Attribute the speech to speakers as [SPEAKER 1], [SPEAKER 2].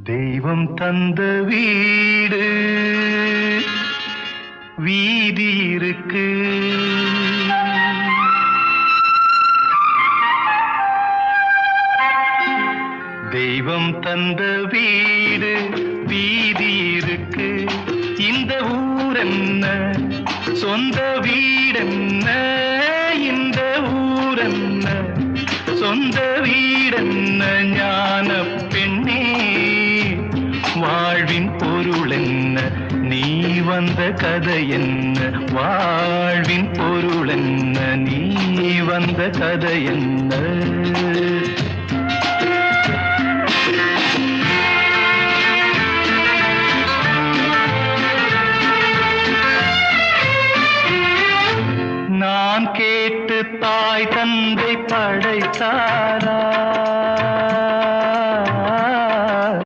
[SPEAKER 1] தெய்வம் தந்த வீடு வீதி இருக்கு. தெய்வம் தந்த வீடு வீதி இருக்கு. இந்த ஊரென்ன சொந்த வீடென்ன, இந்த ஊரென்ன சொந்த வீடென்ன. ஞான பெண்ணே வாழ்வின் பொருள் என்ன, நீ வந்த கதை என்ன. வாழ்வின் பொருள் என்ன, நீ வந்த கதை என்ன.